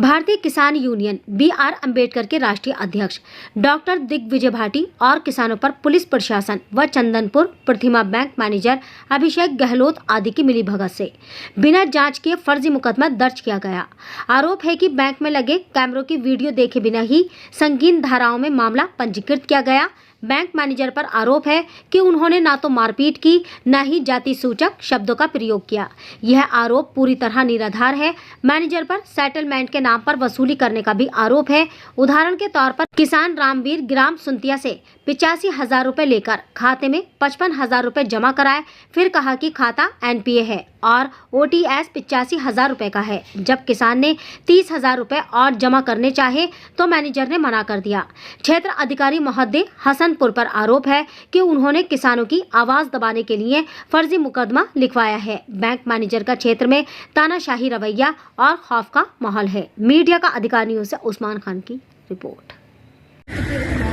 भारतीय किसान union B R. Ambedkar के राष्ट्रीय अध्यक्ष डॉक्टर दिग्विजय भाटी और किसानों पर पुलिस प्रशासन व चंदनपुर प्रतिमा बैंक मैनेजर अभिषेक गहलोत आदि की मिलीभगत से बिना जांच के फर्जी मुकदमा दर्ज किया गया। आरोप है कि बैंक में लगे कैमरों की वीडियो देखे बिना ही संगीन धाराओं में मामला पंजीकृत किया गया। बैंक मैनेजर पर आरोप है कि उन्होंने ना तो मारपीट की न ही जाति सूचक शब्दों का प्रयोग किया। यह आरोप पूरी तरह निराधार है। मैनेजर पर सेटलमेंट के नाम पर वसूली करने का भी आरोप है। उदाहरण के तौर पर किसान रामवीर ग्राम सुंतिया से 85,000 रुपए लेकर खाते में 55,000 रुपए जमा कराए, फिर कहा कि खाता NPA है और OTS 85,000 रुपए का है। जब किसान ने 30,000 रुपए और जमा करने चाहे तो मैनेजर ने मना कर दिया। क्षेत्र अधिकारी महोदय हसनपुर पर आरोप है कि उन्होंने किसानों की आवाज दबाने के लिए फर्जी मुकदमा लिखवाया है। बैंक मैनेजर का क्षेत्र में तानाशाही रवैया और खौफ का माहौल है। मीडिया का अधिकारियों से उस्मान खान की रिपोर्ट।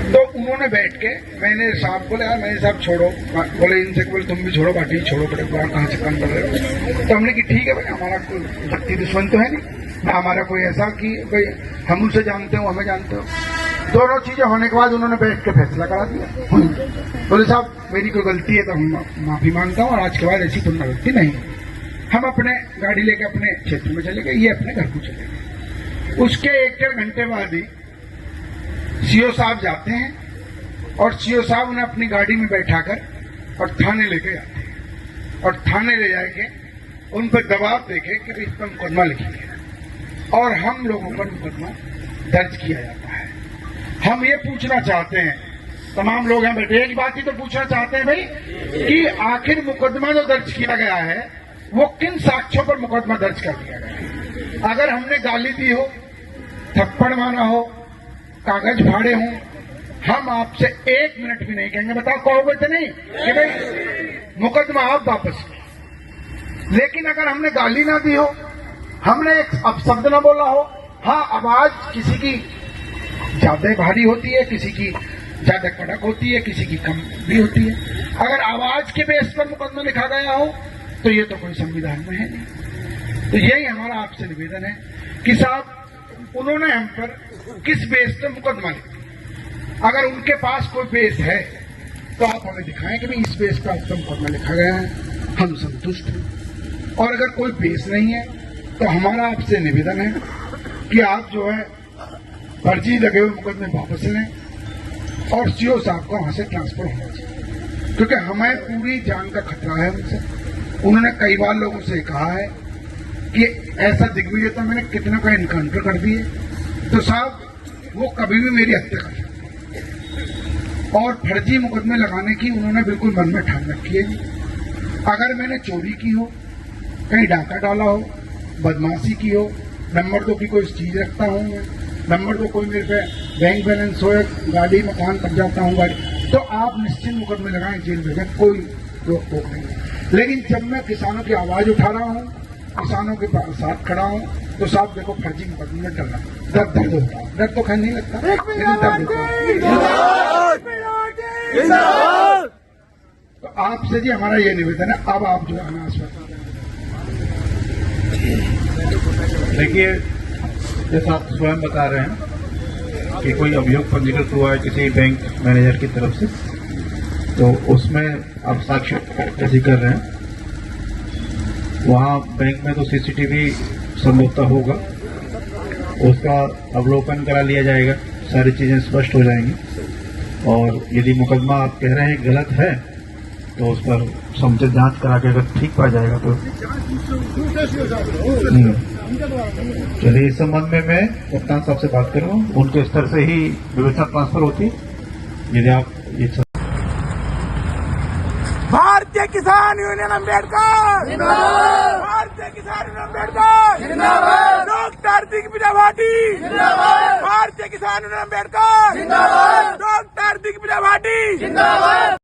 तो उन्होंने बैठ के मैंने साहब बोले यार मैंने साहब छोड़ो, बोले इनसे बोले तुम भी छोड़ो, बाटी छोड़ो, बड़े कहाँ से काम कर रहे हो। तो हमने की ठीक है भाई, हमारा कोई भक्ति दुश्मन तो है नहीं ना, हमारा कोई ऐसा कि भाई हम उनसे जानते हो हमें जानते हो। दोनों चीजें होने के बाद उन्होंने बैठ के फैसला करा दिया। बोले साहब मेरी कोई गलती है तो हम माफी मांगता हूँ और आज के बाद ऐसी पुनरावृत्ति नहीं। हम अपने गाड़ी लेके अपने क्षेत्र में चले गए, ये अपने घर को चले गए। उसके 1-1.5 घंटे बाद ही सीओ साहब जाते हैं और सीओ साहब उन्हें अपनी गाड़ी में बैठाकर और थाने लेके जाते हैं और थाने ले जाके उन पर दबाव देके कि इस पर मुकदमा लिखिए और हम लोगों पर मुकदमा दर्ज किया जाता है। हम ये पूछना चाहते हैं, तमाम लोग यहाँ बैठे एक बात ही तो पूछना चाहते हैं भाई कि आखिर मुकदमा जो दर्ज किया गया है वो किन साक्ष्यों पर मुकदमा दर्ज कर दिया गया है। अगर हमने गाली दी हो, थप्पड़ मारा हो, कागज फाड़े हों, हम आपसे 1 मिनट भी नहीं कहेंगे। बताओ कहोगे तो नहीं कि भाई मुकदमा आप वापस। लेकिन अगर हमने गाली ना दी हो, हमने एक अपशब्द ना बोला हो, हाँ आवाज किसी की ज्यादा भारी होती है, किसी की ज्यादा कड़क होती है, किसी की कम भी होती है, अगर आवाज के बेस पर मुकदमा लिखा गया हो तो ये तो कोई संविधान में है नहीं। तो यही हमारा आपसे निवेदन है कि साहब उन्होंने हम पर किस बेस पर मुकदमा लिखा। अगर उनके पास कोई बेस है तो आप हमें दिखाएं कि इस बेस पर आपका मुकदमा लिखा गया है, हम संतुष्ट हैं। और अगर कोई बेस नहीं है तो हमारा आपसे निवेदन है कि आप जो है फर्जी लगे हुए मुकदमे वापस लें और सीओ साहब को वहां से ट्रांसफर होना चाहिए, क्योंकि हमें पूरी जान का खतरा है उनसे। उन्होंने कई बार लोगों से कहा है कि ऐसा दिग्विजय तो मैंने कितना का इनकाउंटर कर दिए, तो साहब वो कभी भी मेरी हत्या कर सकते और फर्जी मुकदमे लगाने की उन्होंने बिल्कुल मन में ठान रखी है। अगर मैंने चोरी की हो, कहीं डाका डाला हो, बदमाशी की हो, नंबर 2 की कोई चीज रखता हूं, नंबर 2 कोई मेरे पे बैंक बैलेंस हो, गाड़ी मकान कर जाता हूं गाड़ी, तो आप निश्चित मुकदमे लगाएं, जेल भेजें, कोई रोक टोक नहीं। लेकिन जब मैं किसानों की आवाज उठा रहा हूं, किसानों के साथ खड़ा हूं, तो साहब देखो फर्जी मुकदमे में डरना, दर्द होता है, डर तो खैर नहीं लगता लेकिन दर्द होता। तो आपसे जी हमारा ये निवेदन है, अब आप जो है आश्वस्त। देखिए जैसा आप स्वयं बता रहे हैं कि कोई अभियोग पंजीकृत हुआ है किसी बैंक मैनेजर की तरफ से, तो उसमें आप साक्ष्य कैसे कर रहे हैं। वहाँ बैंक में तो CCTV संभवतः होगा, उसका अवलोकन करा लिया जाएगा, सारी चीजें स्पष्ट हो जाएंगी। और यदि मुकदमा आप कह रहे हैं गलत है तो उस पर समुचित जांच करा के अगर ठीक पा जाएगा तो चलिए, इस संबंध में मैं कप्तान साहब से बात करूंगा, उनके स्तर से ही व्यवस्था ट्रांसफर होती। यदि आप ये भारतीय किसान यूनियन अम्बेडकर जिंदाबाद, भारतीय किसान यूनियन अम्बेडकर जिंदाबाद, डॉक्टर दिग्विजय भाटी जिंदाबाद, भारतीय किसान यूनियन अम्बेडकर जिंदाबाद, डॉक्टर दिग्विजय भाटी जिंदाबाद।